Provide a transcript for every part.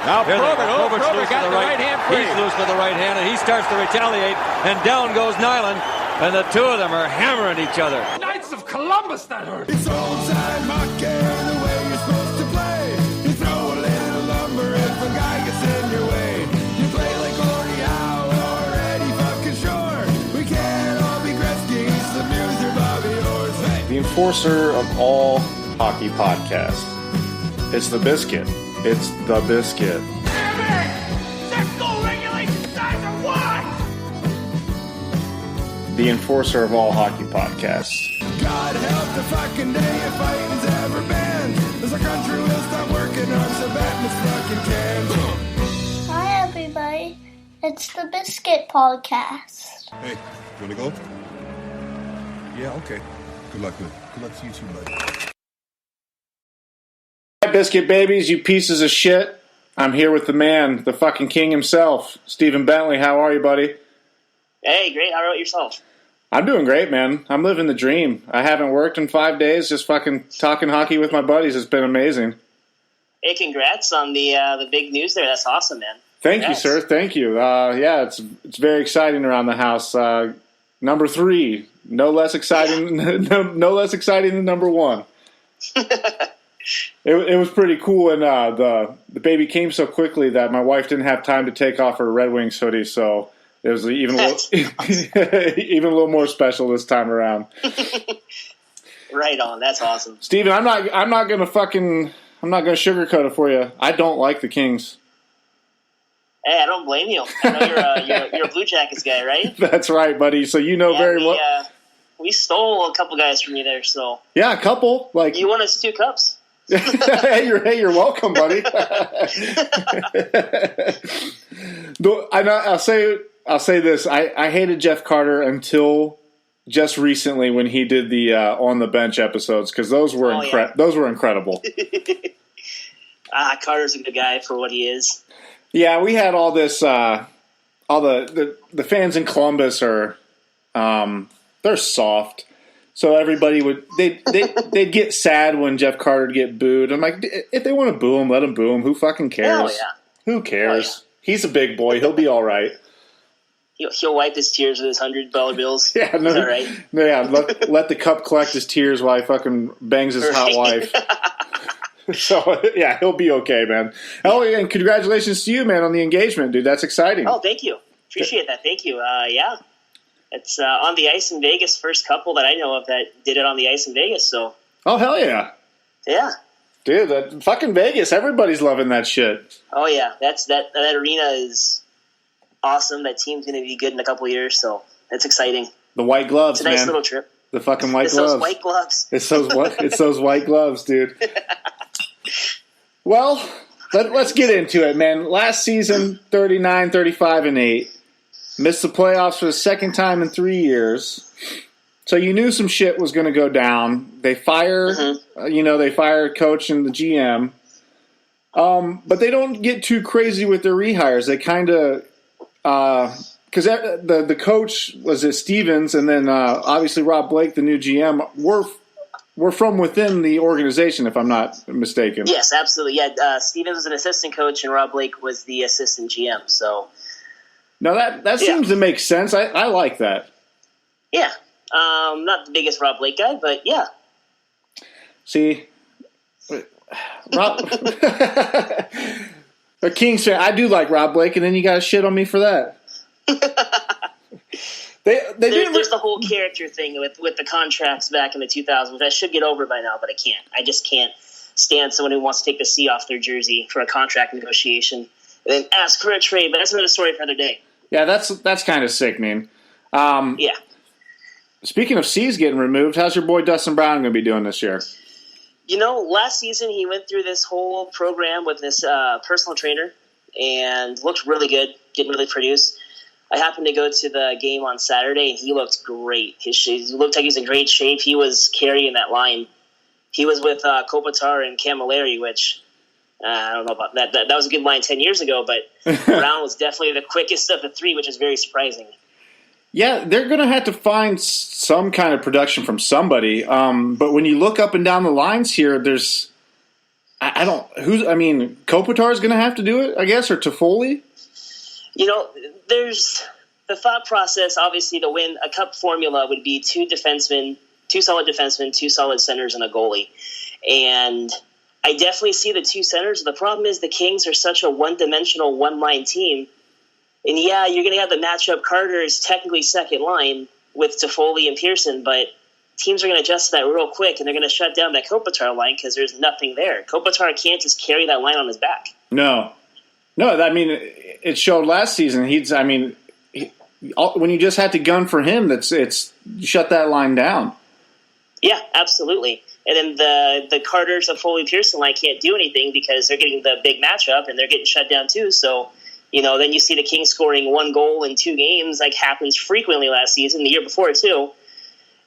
Now Probert got the right hand free. He's loose with the right hand, and he starts to retaliate, and down goes Nyland, and the two of them are hammering each other. Knights of Columbus, that hurt. It's old-time hockey, the way you're supposed to play. You throw a little lumber if a guy gets in your way. You play like Gordie Howe or Eddie fucking Shore. We can't all be Gretzky, some news or Bobby Orr. Hey. The enforcer of all hockey podcasts. It's the Biscuit. It's the Biscuit. The enforcer of all hockey podcasts. God help the fucking day if fighting's ever banned. As our country will stop working on Sabatmas fucking cans. Hi everybody, it's the Biscuit Podcast. Hey, you wanna go? Yeah, okay. Good luck, man. Good luck to you too, buddy. Hi, Biscuit babies, you pieces of shit. I'm here with the man, the fucking king himself, Steven Bentley. How are you, buddy? Hey, great. How about yourself? I'm doing great, man. I'm living the dream. I haven't worked in 5 days, just fucking talking hockey with my buddies. It's been amazing. Hey, congrats on the big news there. That's awesome, man. Thank you, sir. Thank you. Yeah, it's very exciting around the house. Number 3, no less exciting. No less exciting than number 1. It was pretty cool, and the baby came so quickly that my wife didn't have time to take off her Red Wings hoodie, so it was even a little more special this time around. Right on. That's awesome. Steven, I'm not gonna sugarcoat it for you. I don't like the Kings. Hey, I don't blame you. I know you're a Blue Jackets guy, right? That's right, buddy. So you know very well. We stole a couple guys from you there, so yeah, a couple. Like you won us 2 cups. hey, you're welcome, buddy. I'll say this. I hated Jeff Carter until just recently when he did the on the bench episodes, because those were incredible. Carter's a good guy for what he is. Yeah, we had all this. All the fans in Columbus are they're soft. So everybody they'd get sad when Jeff Carter would get booed. I'm like, if they want to boo him, let them boo him. Who fucking cares? Hell yeah. Who cares? Oh, yeah. He's a big boy. He'll be all right. He'll wipe his tears with his $100 bills. Yeah, no, all right. Yeah, let the cup collect his tears while he fucking bangs his hot wife. So yeah, he'll be okay, man. Oh, and congratulations to you, man, on the engagement, dude. That's exciting. Oh, thank you. Appreciate that. Thank you. Yeah. It's on the ice in Vegas, first couple that I know of that did it on the ice in Vegas. So. Oh, hell yeah. Yeah. Dude, that fucking Vegas, everybody's loving that shit. Oh, yeah. That arena is awesome. That team's going to be good in a couple of years, so that's exciting. The white gloves, man. It's a nice little trip. The fucking white gloves. It's those white gloves. It's those white gloves, dude. Well, let's get into it, man. Last season, 39, 35, and 8. Missed the playoffs for the second time in 3 years. So you knew some shit was going to go down. They fire, they fire coach and the GM. But they don't get too crazy with their rehires. They kind of, because the coach was at Stevens, and then obviously Rob Blake, the new GM, were from within the organization, if I'm not mistaken. Yes, absolutely. Yeah, Stevens was an assistant coach, and Rob Blake was the assistant GM. So. Now that seems to make sense. I like that. Yeah. Not the biggest Rob Blake guy, but yeah. See, Rob, a Kings fan, I do like Rob Blake, and then you got to shit on me for that. There's the whole character thing with the contracts back in the 2000s, which I should get over by now, but I can't. I just can't stand someone who wants to take the C off their jersey for a contract negotiation and then ask for a trade, but that's another story for another day. Yeah, that's kind of sickening. Yeah. Speaking of C's getting removed, how's your boy Dustin Brown going to be doing this year? Last season he went through this whole program with this personal trainer and looked really good, didn't really produce. I happened to go to the game on Saturday, and he looked great. He looked like he was in great shape. He was carrying that line. He was with Kopitar and Camilleri, which I don't know about that. That was a good line 10 years ago, but Brown was definitely the quickest of the three, which is very surprising. Yeah, they're going to have to find some kind of production from somebody. But when you look up and down the lines here, there's I don't. Kopitar's going to have to do it, I guess, or Toffoli. There's the thought process. Obviously, to win a cup formula would be two solid defensemen, two solid centers, and a goalie. And I definitely see the two centers. The problem is the Kings are such a one-dimensional, one-line team. And yeah, you're going to have the matchup. Carter is technically second line with Toffoli and Pearson, but teams are going to adjust to that real quick, and they're going to shut down that Kopitar line because there's nothing there. Kopitar can't just carry that line on his back. No. It showed last season. When you just had to gun for him, it's shut that line down. Yeah, absolutely. And then the Carter, Toffoli, Pearson line can't do anything because they're getting the big matchup and they're getting shut down too. So, then you see the Kings scoring 1 goal in 2 games, like happens frequently last season, the year before too.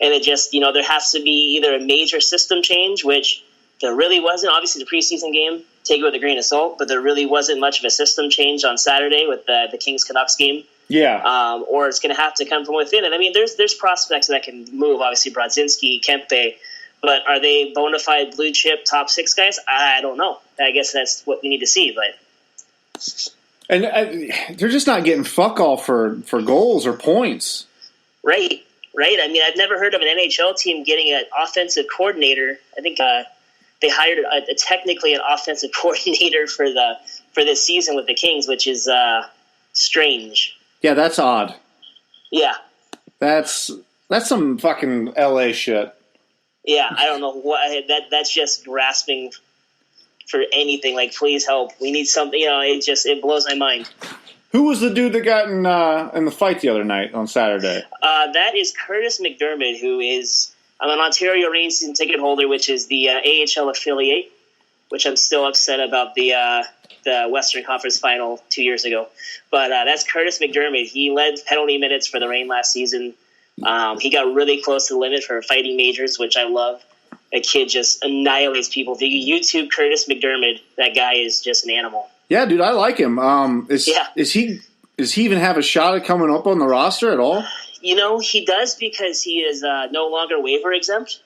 And it just, there has to be either a major system change, which there really wasn't. Obviously, the preseason game, take it with a grain of salt, but there really wasn't much of a system change on Saturday with the Kings-Canucks game. Yeah. Or it's going to have to come from within. And, there's prospects that can move, obviously, Brodzinski, Kempe, but are they bona fide blue-chip top 6 guys? I don't know. I guess that's what we need to see, but... And they're just not getting fuck all for goals or points. Right. I've never heard of an NHL team getting an offensive coordinator. I think they hired technically an offensive coordinator for this season with the Kings, which is strange. Yeah, that's odd. Yeah. That's some fucking LA shit. Yeah, I don't know what that's just grasping for anything. Like, please help. We need something. It blows my mind. Who was the dude that got in the fight the other night on Saturday? That is Curtis McDermott, who is an Ontario Reign season ticket holder, which is the AHL affiliate, which I'm still upset about the Western Conference final 2 years ago. But that's Curtis McDermott. He led penalty minutes for the Reign last season. He got really close to the limit for fighting majors, which I love. A kid just annihilates people. If you YouTube Curtis McDermott, that guy is just an animal. Yeah, dude, I like him. Does he even have a shot at coming up on the roster at all? He does because he is no longer waiver exempt.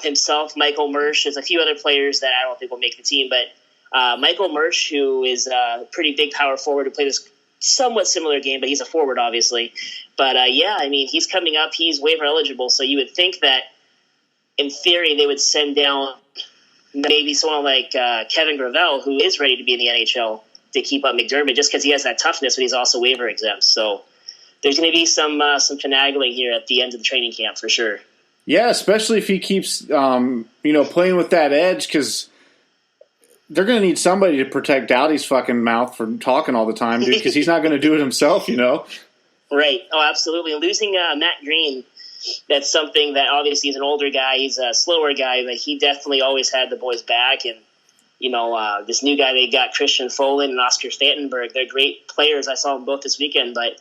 Himself, Michael Mersch, there's a few other players that I don't think will make the team, but Michael Mersch, who is a pretty big power forward who played this somewhat similar game, but he's a forward, obviously. But, he's coming up. He's waiver eligible, so you would think that in theory, they would send down maybe someone like Kevin Gravel, who is ready to be in the NHL, to keep up McDermott, just because he has that toughness, but he's also waiver exempt. So there's going to be some finagling here at the end of the training camp for sure. Yeah, especially if he keeps playing with that edge, because they're going to need somebody to protect Doughty's fucking mouth from talking all the time, dude, because he's not going to do it himself, Right. Oh, absolutely. Losing Matt Green. That's something that obviously he's an older guy. He's a slower guy, but he definitely always had the boys' back. And, this new guy they got, Christian Folin and Oscar Stantonberg, they're great players. I saw them both this weekend, but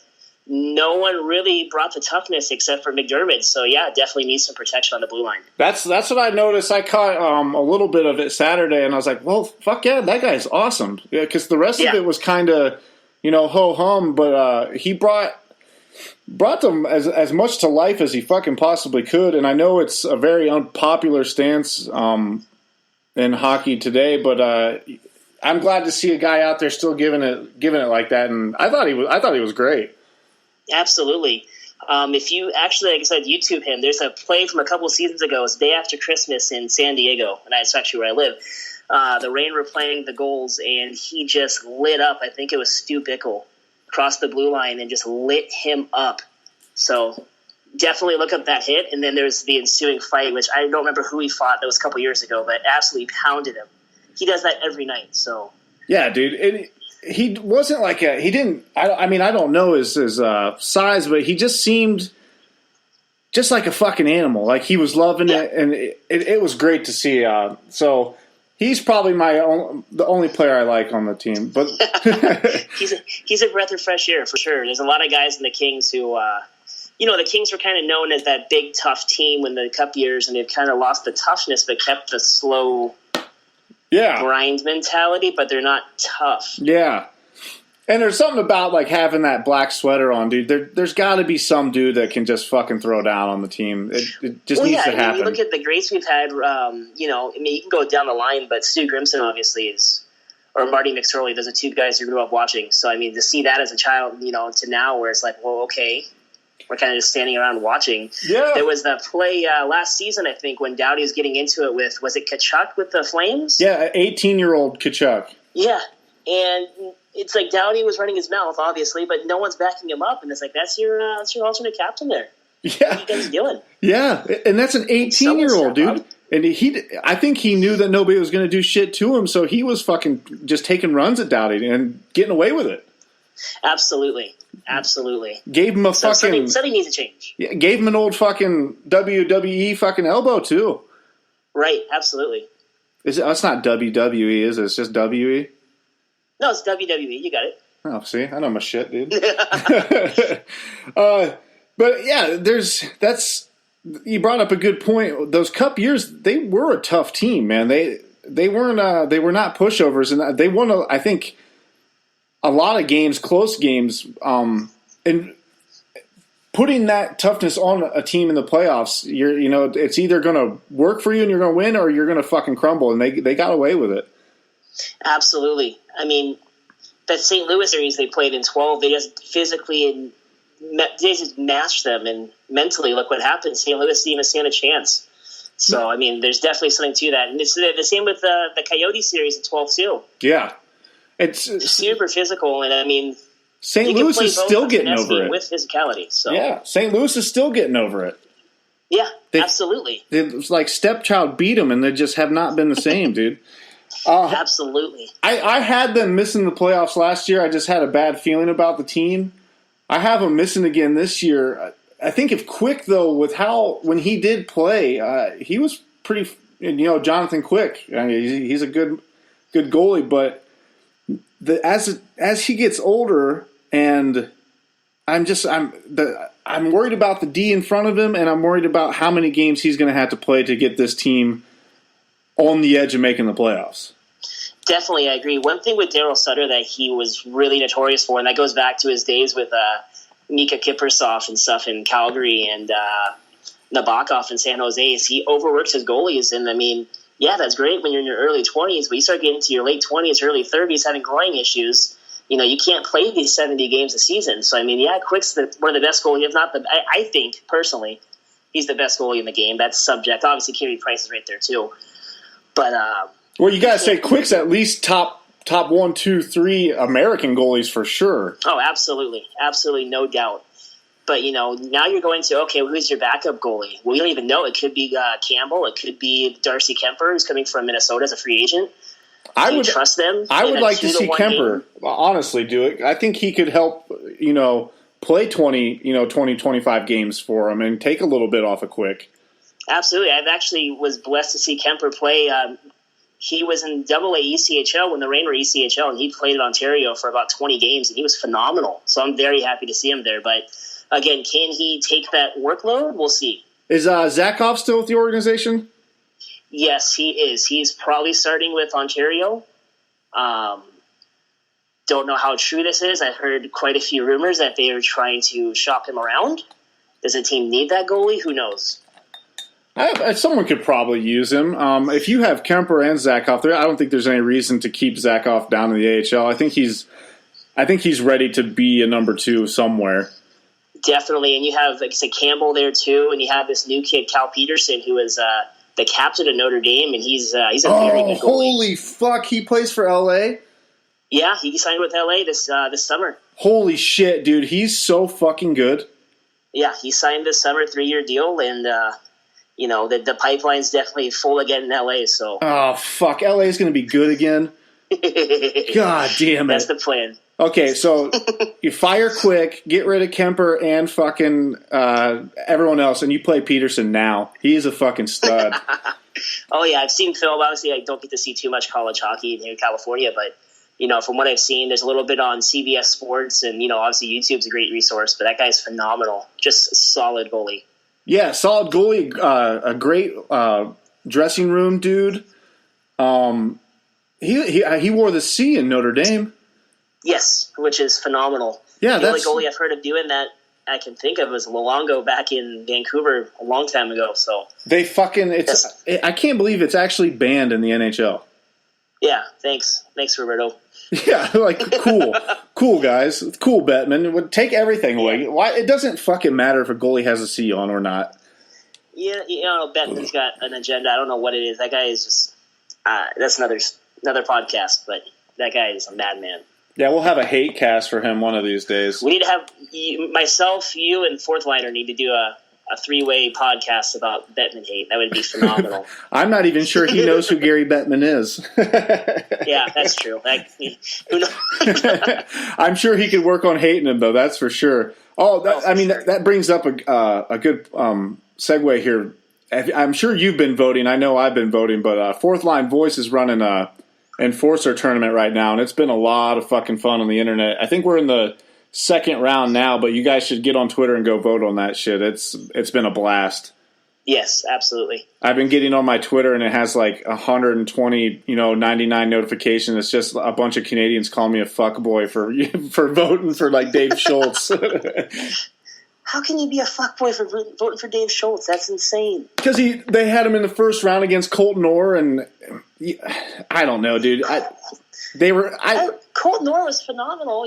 no one really brought the toughness except for McDermott. So, yeah, definitely needs some protection on the blue line. That's what I noticed. I caught a little bit of it Saturday, and I was like, well, fuck yeah, that guy's awesome. Because the rest of it was kind of, ho-hum, but he brought them as much to life as he fucking possibly could. And I know it's a very unpopular stance in hockey today, but I'm glad to see a guy out there still giving it like that. And I thought he was great. Absolutely. If you actually, like I said, YouTube him, there's a play from a couple of seasons ago. It's day after Christmas in San Diego, and that's actually where I live. The Reign were playing the goals, and he just lit up. I think it was Stu Bickle. Crossed the blue line and just lit him up. So definitely look up that hit. And then there's the ensuing fight, which I don't remember who he fought. That was a couple years ago, but absolutely pounded him. He does that every night. So yeah, dude. He wasn't like he didn't. I don't know his size, but he just seemed just like a fucking animal. Like he was loving it, and it was great to see. So. He's probably the only player I like on the team, but he's a breath of fresh air for sure. There's a lot of guys in the Kings who, the Kings were kind of known as that big tough team in the Cup years, and they've kind of lost the toughness, but kept the slow, grind mentality. But they're not tough. Yeah, And there's something about like having that black sweater on, dude. There's got to be some dude that can just fucking throw down on the team. It just needs to happen. You look at the greats we've had. You can go down the line, but Stu Grimson obviously is, or Marty McSorley. Those are two guys who grew up watching. So I mean, to see that as a child, to now where it's like, well, okay, we're kind of just standing around watching. Yeah. There was that play last season, I think, when Doughty was getting into it with, was it Kachuk with the Flames? Yeah, 18-year-old Kachuk. Yeah, and it's like Doughty was running his mouth, obviously, but no one's backing him up, and it's like, that's your alternate captain there. Yeah. What are you guys doing? Yeah, and that's an 18-year-old, dude. Up. And I think he knew that nobody was going to do shit to him, so he was fucking just taking runs at Doughty and getting away with it. Absolutely. Gave him a fucking... Something needs to change. Yeah, gave him an old fucking WWE fucking elbow, too. Right, absolutely. It's not WWE, is it? It's just WE? No, it's WWE. You got it. Oh, see? I know my shit, dude. But, yeah, you brought up a good point. Those Cup years, they were a tough team, man. They were not pushovers, and they won, I think, a lot of games, close games, and putting that toughness on a team in the playoffs, it's either going to work for you and you're going to win, or you're going to fucking crumble, and they got away with it. Absolutely. I mean, that St. Louis series they played in 12, they just physically they just matched them, and mentally, look what happened. St. Louis didn't even stand a chance. So, I mean, there's definitely something to that. And it's the same with the Coyote series in 12, too. Yeah. It's super physical, and I mean, St. Louis is still getting over it. With physicality. So. Yeah, St. Louis is still getting over it. Yeah, absolutely. It's like Stepchild beat them, and they just have not been the same, dude. Absolutely. I had them missing the playoffs last year. I just had a bad feeling about the team. I have them missing again this year. I think if Quick, though, when he did play, he was pretty. Jonathan Quick. I mean, he's a good goalie, but as he gets older, and I'm worried about the D in front of him, and I'm worried about how many games he's going to have to play to get this team on the edge of making the playoffs. Definitely, I agree. One thing with Daryl Sutter that he was really notorious for, and that goes back to his days with Mika Kiprusoff and stuff in Calgary and Nabokov in San Jose, is he overworks his goalies. And, I mean, yeah, that's great when you're in your early 20s, but you start getting to your late 20s, early 30s, having groin issues, you can't play these 70 games a season. So, I mean, yeah, Quick's one of the best goalies, if not I think, personally, he's the best goalie in the game. That's subject. Obviously, Carey Price is right there, too. But well, you gotta say Quick's at least top 1, 2, 3 American goalies for sure. Oh, absolutely, no doubt. But now you're going to who's your backup goalie? Well, you don't even know. It could be Campbell. It could be Darcy Kemper, who's coming from Minnesota as a free agent. Do you trust them? I would like to see Kemper honestly do it. I think he could help. Play 20-25 games for him and take a little bit off of Quick. Absolutely. I've actually was blessed to see Kemper play. He was in AA ECHL when the Reign were ECHL, and he played in Ontario for about 20 games, and he was phenomenal. So I'm very happy to see him there. But, again, can he take that workload? We'll see. Is Zakov still with the organization? Yes, he is. He's probably starting with Ontario. Don't know how true this is. I've heard quite a few rumors that they are trying to shop him around. Does the team need that goalie? Who knows? Someone could probably use him. If you have Kemper and Zakov there, I don't think there's any reason to keep Zakov down in the AHL. I think he's ready to be a number 2 somewhere. Definitely, and you have, like I said, Campbell there too, and you have this new kid, Cal Peterson, who is the captain of Notre Dame, and he's a very good goalie. Holy fuck! He plays for LA. Yeah, he signed with LA this summer. Holy shit, dude! He's so fucking good. Yeah, he signed this summer 3-year deal, and the pipeline's definitely full again in LA. So, oh fuck, LA is going to be good again. God damn it! That's the plan. Okay, so you fire Quick, get rid of Kemper and fucking everyone else, and you play Peterson now. He's a fucking stud. Oh yeah, I've seen film. Obviously, I don't get to see too much college hockey here in California, but from what I've seen, there's a little bit on CBS Sports, and obviously YouTube's a great resource. But that guy's phenomenal, just a solid goalie. Yeah, solid goalie, a great dressing room dude. He wore the C in Notre Dame. Yes, which is phenomenal. Yeah, the only that's goalie I've heard of doing that I can think of was Luongo back in Vancouver a long time ago. So they fucking. I can't believe it's actually banned in the NHL. Yeah, thanks, Roberto. Yeah, like cool guys, cool Bettman. It would take everything away. Why? It doesn't fucking matter if a goalie has a C on or not. Yeah, Bettman's got an agenda. I don't know what it is. That guy is just that's another podcast. But that guy is a madman. Yeah, we'll have a hate cast for him one of these days. We need to have myself, you, and Fourth Liner need to do a 3-way podcast about Bettman hate. That would be phenomenal. I'm not even sure he knows who Gary Bettman is. Yeah, that's true. Who knows? I'm sure he could work on hating him, though. That's for sure. That brings up a good segue here. I'm sure you've been voting. I know I've been voting, but Fourth Line Voice is running a Enforcer tournament right now, and it's been a lot of fucking fun on the internet. I think we're in the second round now, but you guys should get on Twitter and go vote on that shit. It's been a blast. Yes, absolutely. I've been getting on my Twitter, and it has like 120, 99 notifications. It's just a bunch of Canadians calling me a fuckboy for voting for like Dave Schultz. How can you be a fuckboy for voting for Dave Schultz? That's insane. Because they had him in the first round against Colton Orr, and I don't know, dude. Colton Orr was phenomenal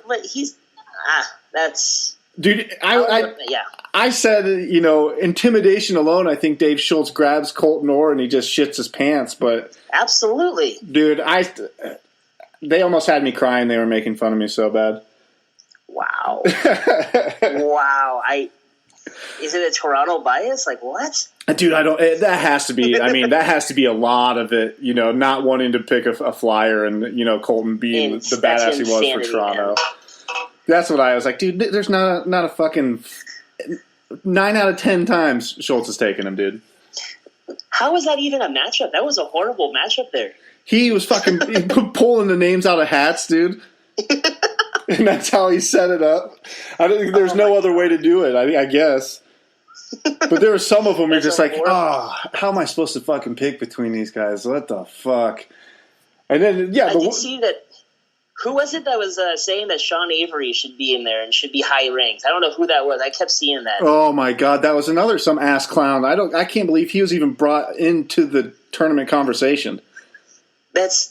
but he's that's dude. I said, intimidation alone. I think Dave Schultz grabs Colton Orr and he just shits his pants. But absolutely, dude, they almost had me crying. They were making fun of me so bad. Wow. Wow. Is it a Toronto bias? Like, what? Dude, that has to be, that has to be a lot of it, not wanting to pick a flyer and, Colton being the badass he was for Toronto. Man. That's what I was like, dude, there's not a fucking 9 out of 10 times Schultz has taken him, dude. How was that even a matchup? That was a horrible matchup there. He was fucking pulling the names out of hats, dude. And that's how he set it up. I don't think there's no other way to do it, I guess. But there were some of them you're just like, how am I supposed to fucking pick between these guys? What the fuck? And then, I did see that. Who was it that was saying that Sean Avery should be in there and should be high ranked? I don't know who that was. I kept seeing that. Oh my god, that was some ass clown. I can't believe he was even brought into the tournament conversation.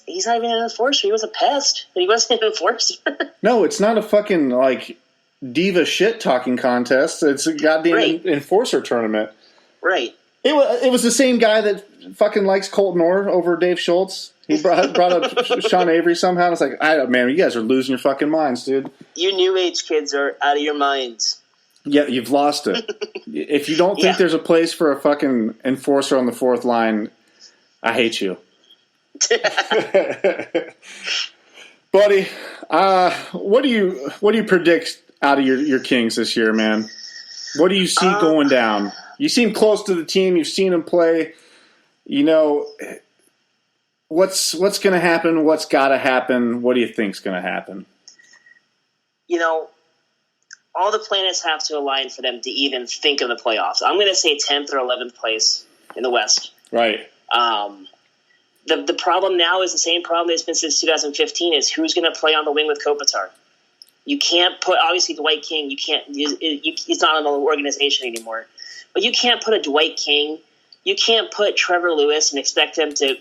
He's not even an enforcer. He was a pest, but he wasn't an enforcer. No, it's not a fucking diva shit talking contest. It's a goddamn enforcer tournament. Right. It was the same guy that fucking likes Colton Orr over Dave Schultz. He brought up Sean Avery somehow. It's like, man, you guys are losing your fucking minds, dude. You new age kids are out of your minds. Yeah, you've lost it. If you don't think there's a place for a fucking enforcer on the fourth line, I hate you. Buddy, what do you predict out of your Kings this year, man? What do you see going down? You seem close to the team. You've seen them play. What's going to happen? What's got to happen? What do you think's going to happen? All the planets have to align for them to even think of the playoffs. I'm going to say 10th or 11th place in the West. Right. The problem now is the same problem that's been since 2015 is who's going to play on the wing with Kopitar. You can't put, obviously, Dwight King, he's not on the organization anymore. But you can't put a Dwight King, you can't put Trevor Lewis and expect him to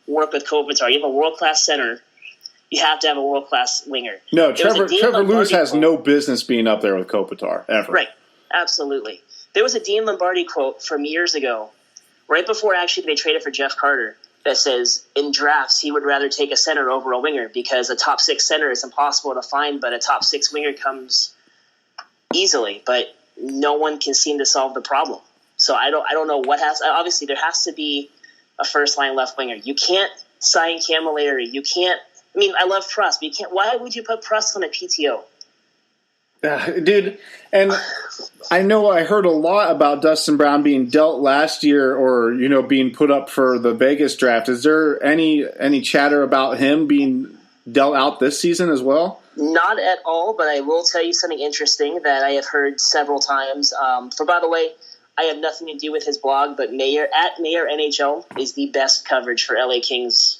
work with Kopitar. You have a world-class center. You have to have a world-class winger. No, Trevor Lewis has no business being up there with Kopitar, ever. Right, absolutely. There was a Dean Lombardi quote from years ago, right before actually they traded for Jeff Carter, that says in drafts he would rather take a center over a winger because a top 6 center is impossible to find, but a top 6 winger comes easily. But no one can seem to solve the problem. So I don't know what has. Obviously, there has to be a first line left winger. You can't sign Camilleri. You can't. I mean, I love Prust, but you can't. Why would you put Prust on a PTO? Dude, and I know I heard a lot about Dustin Brown being dealt last year or, being put up for the Vegas draft. Is there any chatter about him being dealt out this season as well? Not at all, but I will tell you something interesting that I have heard several times. By the way, I have nothing to do with his blog, but Mayor NHL is the best coverage for LA Kings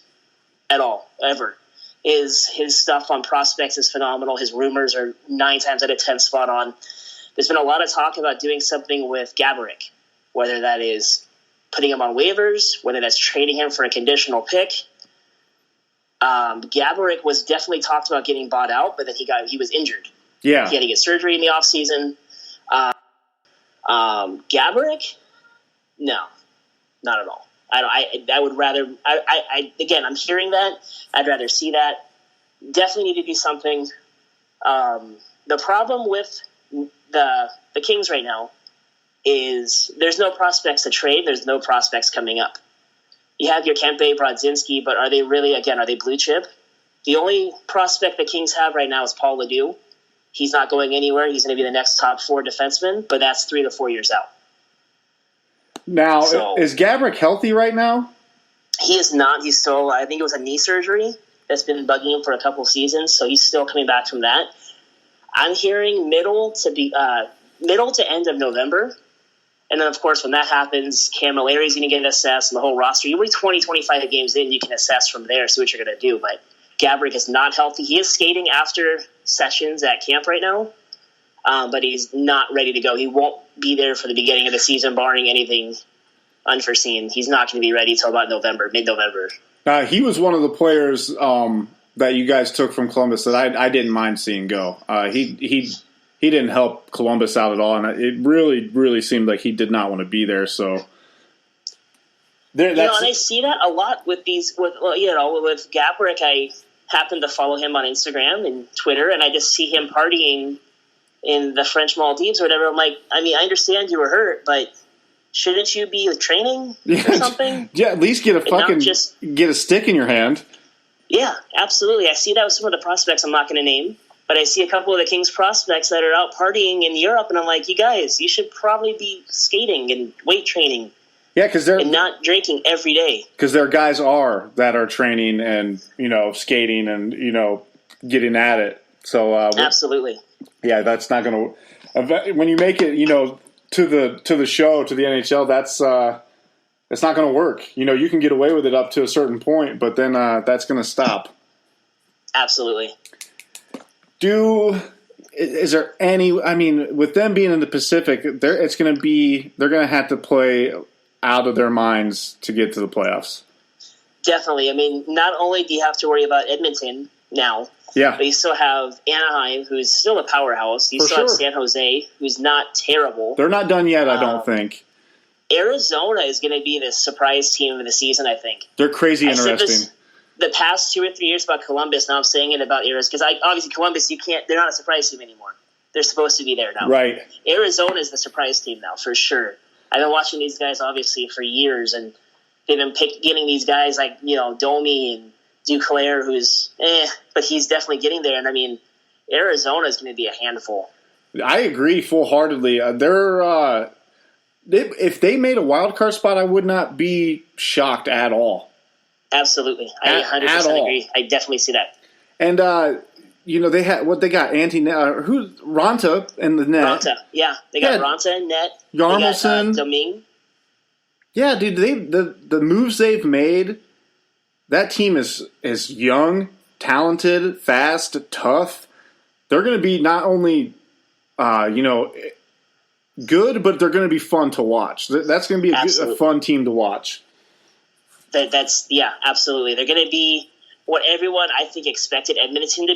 at all, ever. His stuff on prospects is phenomenal. His rumors are 9 times out of 10 spot on. There's been a lot of talk about doing something with Gaborik, whether that is putting him on waivers, whether that's trading him for a conditional pick. Gaborik was definitely talked about getting bought out, but then he was injured. Yeah. He had to get surgery in the offseason. Gaborik? No, not at all. I would rather. Again, I'm hearing that. I'd rather see that. Definitely need to do something. The problem with the Kings right now is there's no prospects to trade. There's no prospects coming up. You have your Kempe, Brodzinski, but are they really, again, are they blue chip? The only prospect the Kings have right now is Paul Ledoux. He's not going anywhere. He's going to be the next top 4 defenseman, but that's 3 to 4 years out. Now, is Gaborik healthy right now? He is not. He's still, I think it was a knee surgery that's been bugging him for a couple seasons, so he's still coming back from that. I'm hearing middle to end of November. And then, of course, when that happens, Camilleri's going to get assessed and the whole roster. You're 20, 25 games in, you can assess from there, see what you're going to do. But Gaborik is not healthy. He is skating after sessions at camp right now, but he's not ready to go. He won't be there for the beginning of the season, barring anything unforeseen. He's not going to be ready until about mid-November. He was one of the players that you guys took from Columbus that I didn't mind seeing go. He didn't help Columbus out at all, and it really, really seemed like he did not want to be there. So, and I see that a lot with Gaborik. I happen to follow him on Instagram and Twitter, and I just see him partying in the French Maldives or whatever. I'm like, I understand you were hurt, but shouldn't you be training or something? Yeah, at least get get a stick in your hand. Yeah, absolutely. I see that with some of the prospects I'm not going to name. But I see a couple of the Kings prospects that are out partying in Europe, and I'm like, you guys, you should probably be skating and weight training. Yeah, because they're not drinking every day. Because there are guys that are training and skating and getting at it. So absolutely. Yeah, that's not going to when you make it to the show to the NHL. It's not going to work. You can get away with it up to a certain point, but then that's going to stop. Absolutely. Is there any? With them being in the Pacific, they're going to have to play out of their minds to get to the playoffs. Definitely. Not only do you have to worry about Edmonton now, but you still have Anaheim, who's still a powerhouse. You still have San Jose, who's not terrible. They're not done yet, I don't think. Arizona is going to be the surprise team of the season, I think. They're crazy interesting. The past 2 or 3 years about Columbus, now I'm saying it about Arizona, because obviously Columbus, they're not a surprise team anymore. They're supposed to be there now. Right. Arizona is the surprise team now, for sure. I've been watching these guys, obviously, for years, and they've been getting these guys like, Domi and Duclair, who's but he's definitely getting there. And, Arizona is going to be a handful. I agree full-heartedly. If they made a wild card spot, I would not be shocked at all. Absolutely. I 100% agree. I definitely see that. And, they had what they got, who's Ranta in the net. Ranta, yeah. They got Ranta in net. Yarmelson. Domingue. Yeah, dude, the moves they've made, that team is young, talented, fast, tough. They're going to be not only, good, but they're going to be fun to watch. That's going to be a fun team to watch. That's absolutely. They're going to be what everyone I think expected Edmonton to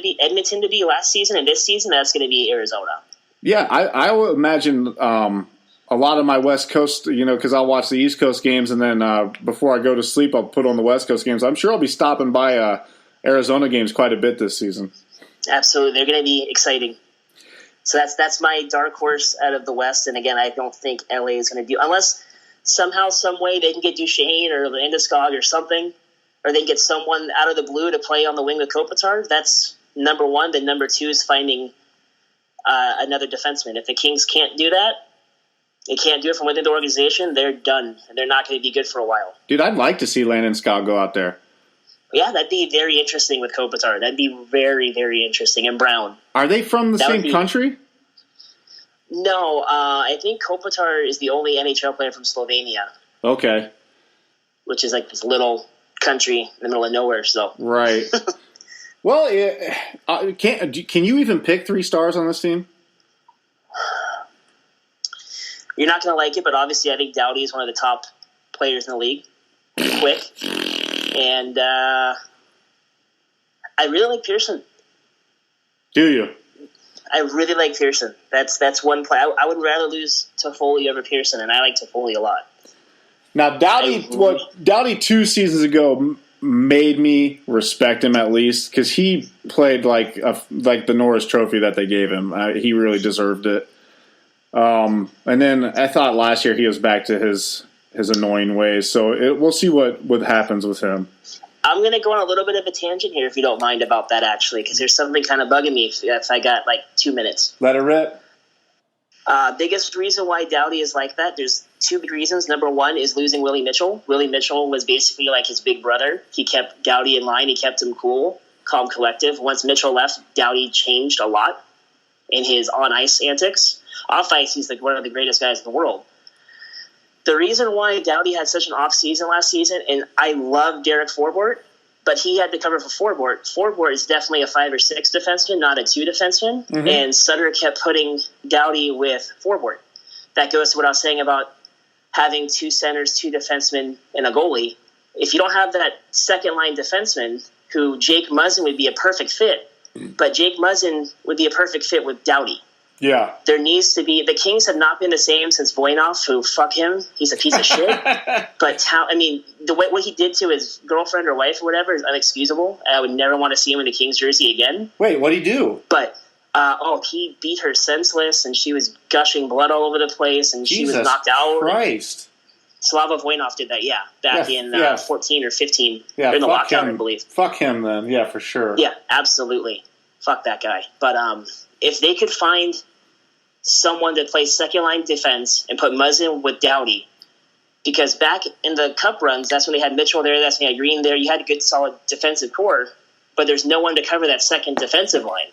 be last season, and this season that's going to be Arizona. Yeah, I would imagine a lot of my West Coast, because I'll watch the East Coast games, and then before I go to sleep, I'll put on the West Coast games. I'm sure I'll be stopping by Arizona games quite a bit this season. Absolutely, they're going to be exciting. So that's my dark horse out of the West, and again, I don't think LA is going to do unless. Somehow, some way, they can get Duchesne or Landeskog or something, or they can get someone out of the blue to play on the wing with Kopitar. That's number one. Then number two is finding another defenseman. If the Kings can't do that, they can't do it from within the organization, they're done, and they're not going to be good for a while. Dude, I'd like to see Landeskog go out there. Yeah, that'd be very interesting with Kopitar. That'd be very, very interesting. And Brown. Are they from the same country? No, I think Kopitar is the only NHL player from Slovenia. Okay. Which is like this little country in the middle of nowhere. So right. Well, can you even pick 3 stars on this team? You're not going to like it, but obviously I think Doughty is one of the top players in the league. Quick. And I really like Pearson. Do you? I really like Pearson. That's one play. I would rather lose Toffoli over Pearson, and I like Toffoli a lot. Now, Doughty 2 seasons ago made me respect him at least because he played like the Norris Trophy that they gave him. He really deserved it. And then I thought last year he was back to his annoying ways. So we'll see what happens with him. I'm going to go on a little bit of a tangent here, if you don't mind, about that, actually, because there's something kind of bugging me if I got, 2 minutes. Let it rip. Biggest reason why Doughty is like that, there's 2 big reasons. Number one is losing Willie Mitchell. Willie Mitchell was basically like his big brother. He kept Doughty in line. He kept him cool, calm, collective. Once Mitchell left, Doughty changed a lot in his on-ice antics. Off-ice, he's one of the greatest guys in the world. The reason why Doughty had such an off season last season, and I love Derek Forbort, but he had to cover for Forbort. Forbort is definitely a 5 or 6 defenseman, not a 2 defenseman. Mm-hmm. And Sutter kept putting Doughty with Forbort. That goes to what I was saying about having 2 centers, 2 defensemen, and a goalie. If you don't have that second-line defenseman, who Jake Muzzin would be a perfect fit, but Jake Muzzin would be a perfect fit with Doughty. Yeah. There needs to be – the Kings have not been the same since Voinov, who, fuck him, he's a piece of shit. But, what he did to his girlfriend or wife or whatever is unexcusable. I would never want to see him in a Kings jersey again. Wait, what'd he do? But, he beat her senseless, and she was gushing blood all over the place, and she was knocked out. Christ. Slava Voinov did that, back in 14 or 15 during the lockdown, him. I believe. Fuck him then, yeah, for sure. Yeah, absolutely. Fuck that guy. But if they could find someone to play second-line defense and put Muzzin with Doughty, because back in the Cup runs, that's when they had Mitchell there, that's when they had Green there, you had a good, solid defensive core, but there's no one to cover that second defensive line.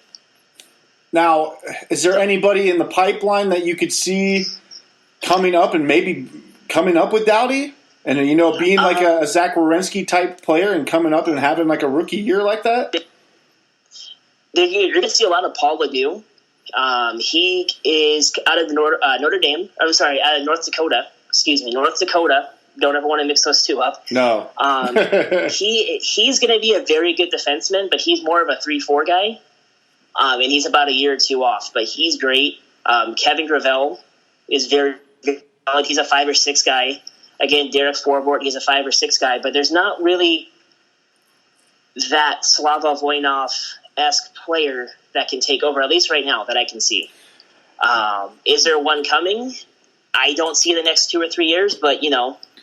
Now, is there anybody in the pipeline that you could see coming up and maybe coming up with Doughty? And, being like a Zach Werenski type player and coming up and having like a rookie year like that? You're going to see a lot of Paul Ledoux. He is out of Notre Dame. I'm sorry, out of North Dakota. Excuse me, North Dakota. Don't ever want to mix those two up. No. He's going to be a very good defenseman, but he's more of a 3-4 guy. And he's about a year or 2 off, but he's great. Kevin Gravel is very good. He's a 5 or 6 guy. Again, Derek Forbort, he's a 5 or 6 guy, but there's not really that Slava Voinov-esque player that can take over, at least right now, that I can see. Is there one coming? I don't see the next 2 or 3 years, but,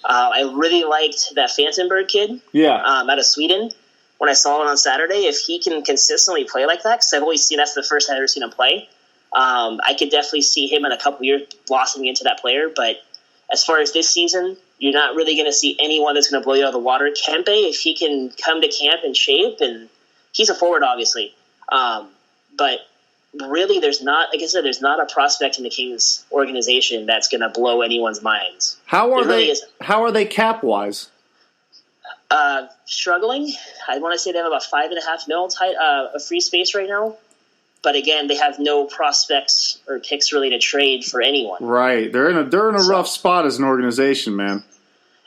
I really liked that Fantenberg kid out of Sweden. When I saw him on Saturday, if he can consistently play like that, because I've always seen that's the first I've ever seen him play, I could definitely see him in a couple years blossoming into that player. But as far as this season, you're not really going to see anyone that's going to blow you out of the water. Kempe, if he can come to camp and shape, and he's a forward, obviously. But really, there's not, like I said, there's not a prospect in the Kings organization that's going to blow anyone's minds. How are they cap wise? Struggling. I want to say they have about $5.5 million of free space right now. But again, they have no prospects or picks really to trade for anyone. Right. They're in a rough spot as an organization, man.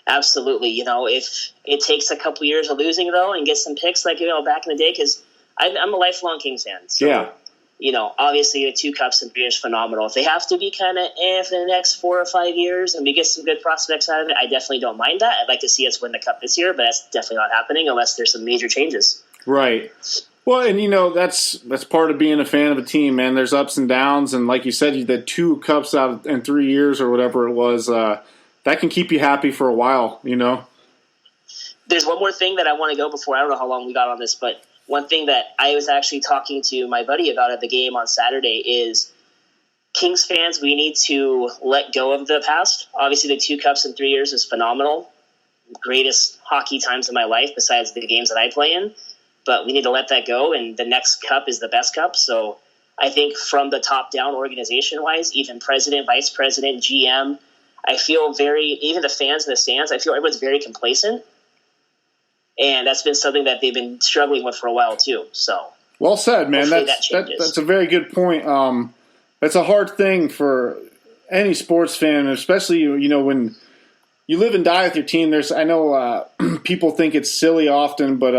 Absolutely. If it takes a couple years of losing, though, and get some picks like, back in the day, because I'm a lifelong Kings fan. So, obviously the 2 cups in 3 years is phenomenal. If they have to be kind of for the next 4 or 5 years and we get some good prospects out of it, I definitely don't mind that. I'd like to see us win the cup this year, but that's definitely not happening unless there's some major changes. Right. Well, and that's part of being a fan of a team, man. There's ups and downs, and like you said, you did 2 cups out in 3 years or whatever it was. That can keep you happy for a while, There's one more thing that I want to go before. I don't know how long we got on this, but one thing that I was actually talking to my buddy about at the game on Saturday is Kings fans, we need to let go of the past. Obviously, the 2 cups in 3 years is phenomenal. Greatest hockey times of my life besides the games that I play in. But we need to let that go, and the next cup is the best cup. So I think from the top down organization-wise, even president, vice president, GM, I feel even the fans in the stands, I feel everyone's very complacent. And that's been something that they've been struggling with for a while too. So well said, man. Hopefully That's a very good point. That's a hard thing for any sports fan, especially when you live and die with your team. I know people think it's silly often, but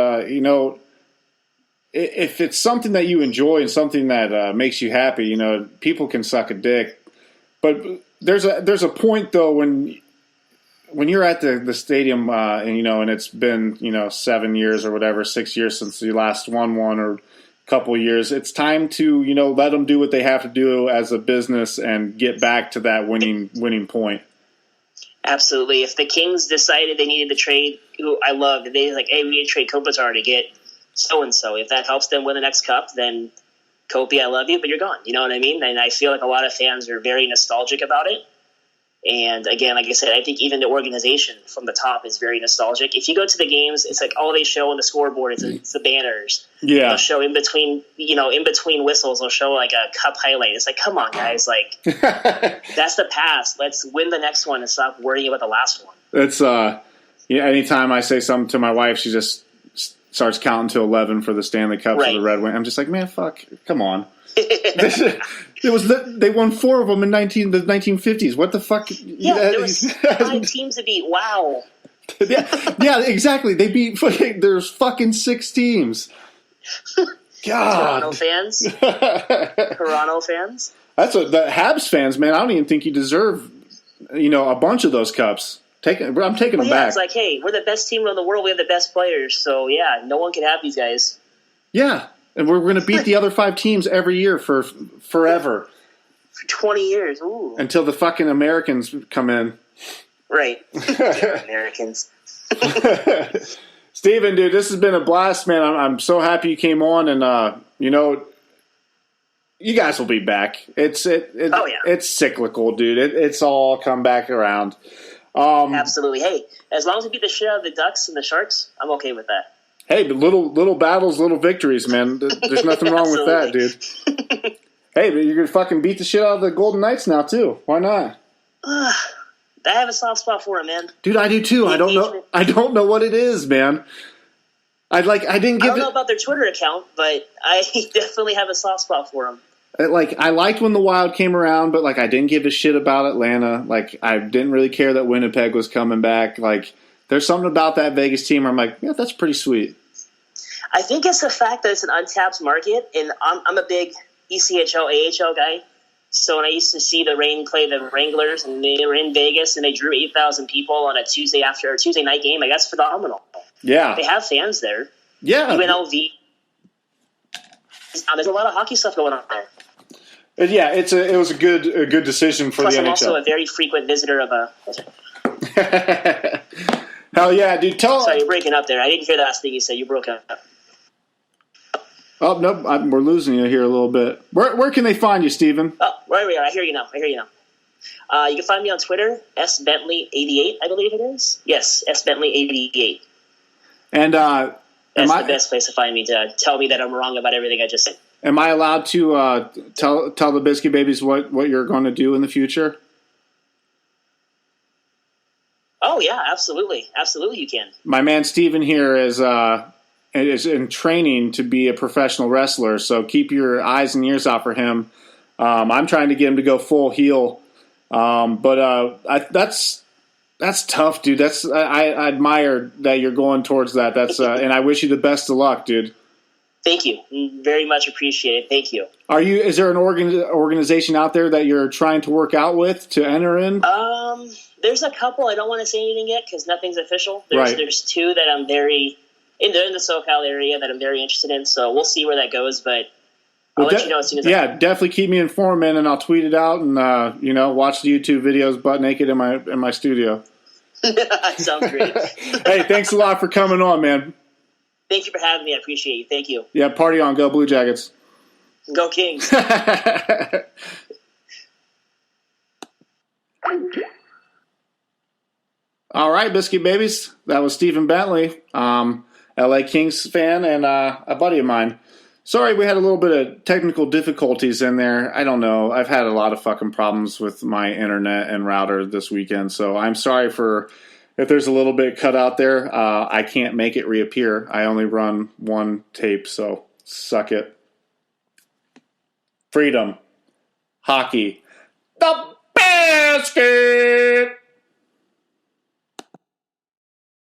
if it's something that you enjoy and something that makes you happy, people can suck a dick. But there's a point though when you're at the stadium and it's been 7 years or whatever, 6 years since you last won one or a couple of years, it's time to let them do what they have to do as a business and get back to that winning point. Absolutely. If the Kings decided they needed to trade, who I love, they like, hey, we need to trade Kopitar to get so and so. If that helps them win the next cup, then Kopi, I love you, but you're gone. You know what I mean? And I feel like a lot of fans are very nostalgic about it. And again, like I said, I think even the organization from the top is very nostalgic. If you go to the games, it's like all they show on the scoreboard is the banners. Yeah. They'll show in between whistles, they'll show like a cup highlight. It's like, come on, guys. Like, that's the past. Let's win the next one and stop worrying about the last one. It's, anytime I say something to my wife, she just starts counting to 11 for the Stanley Cup for the Red Wings. I'm just like, man, fuck, come on. They won 4 of them in the 1950s. What the fuck? Yeah, there was 5 teams to beat. Wow. yeah, exactly. They beat. There's fucking 6 teams. God. Toronto fans. That's what the Habs fans, man. I don't even think you deserve, a bunch of those cups. I'm taking them back. It's like, hey, we're the best team in the world. We have the best players. So yeah, no one can have these guys. Yeah. And we're going to beat the other 5 teams every year for forever. For 20 years. Ooh. Until the fucking Americans come in. Right. Americans. Steven, dude, this has been a blast, man. I'm so happy you came on, and you guys will be back. It's cyclical, dude. It's all come back around. Absolutely. Hey, as long as we beat the shit out of the Ducks and the Sharks, I'm okay with that. Hey, but little battles, little victories, man. There's nothing wrong with that, dude. Hey, but you're gonna fucking beat the shit out of the Golden Knights now too. Why not? I have a soft spot for him, man. Dude, I do too. I don't know what it is, man. I don't know about their Twitter account, but I definitely have a soft spot for him. I liked when the Wild came around, but I didn't give a shit about Atlanta. I didn't really care that Winnipeg was coming back. There's something about that Vegas team where I'm like, yeah, that's pretty sweet. I think it's the fact that it's an untapped market, and I'm a big ECHL, AHL guy. So when I used to see the Reign play the Wranglers, and they were in Vegas, and they drew 8,000 people on a Tuesday night game, that's phenomenal. Yeah, they have fans there. Yeah, UNLV. There's a lot of hockey stuff going on there. Yeah, it was a good decision for Plus, the NHL. I'm also a very frequent visitor of a. Hell yeah, dude! Sorry, you're breaking up there. I didn't hear the last thing you said. You broke up. Oh no, we're losing you here a little bit. Where can they find you, Steven? Oh, right we are. I hear you now. You can find me on Twitter, sbentley88, I believe it is. Yes, sbentley88. And that's the best place to find me, to tell me that I'm wrong about everything I just said. Am I allowed to tell the Biscuit Babies what you're going to do in the future? Oh yeah, absolutely, you can. My man Steven here is in training to be a professional wrestler, so keep your eyes and ears out for him. I'm trying to get him to go full heel, but that's tough, dude. I admire that you're going towards that. And I wish you the best of luck, dude. Thank you, very much appreciated. Thank you. Is there an organization out there that you're trying to work out with to enter in? There's a couple. I don't want to say anything yet because nothing's official. There's 2 that I'm very in the SoCal area that I'm very interested in. So we'll see where that goes, but I'll let you know as soon as. Yeah, definitely keep me informed, man, and I'll tweet it out and watch the YouTube videos butt naked in my studio. Sounds great. Hey, thanks a lot for coming on, man. Thank you for having me. I appreciate you. Thank you. Yeah, party on. Go Blue Jackets. Go Kings. All right, Biscuit Babies. That was Steven Bentley, LA Kings fan and a buddy of mine. Sorry we had a little bit of technical difficulties in there. I don't know. I've had a lot of fucking problems with my internet and router this weekend, so I'm sorry for if there's a little bit cut out there, I can't make it reappear. I only run one tape, so suck it. Freedom. Hockey. The basket!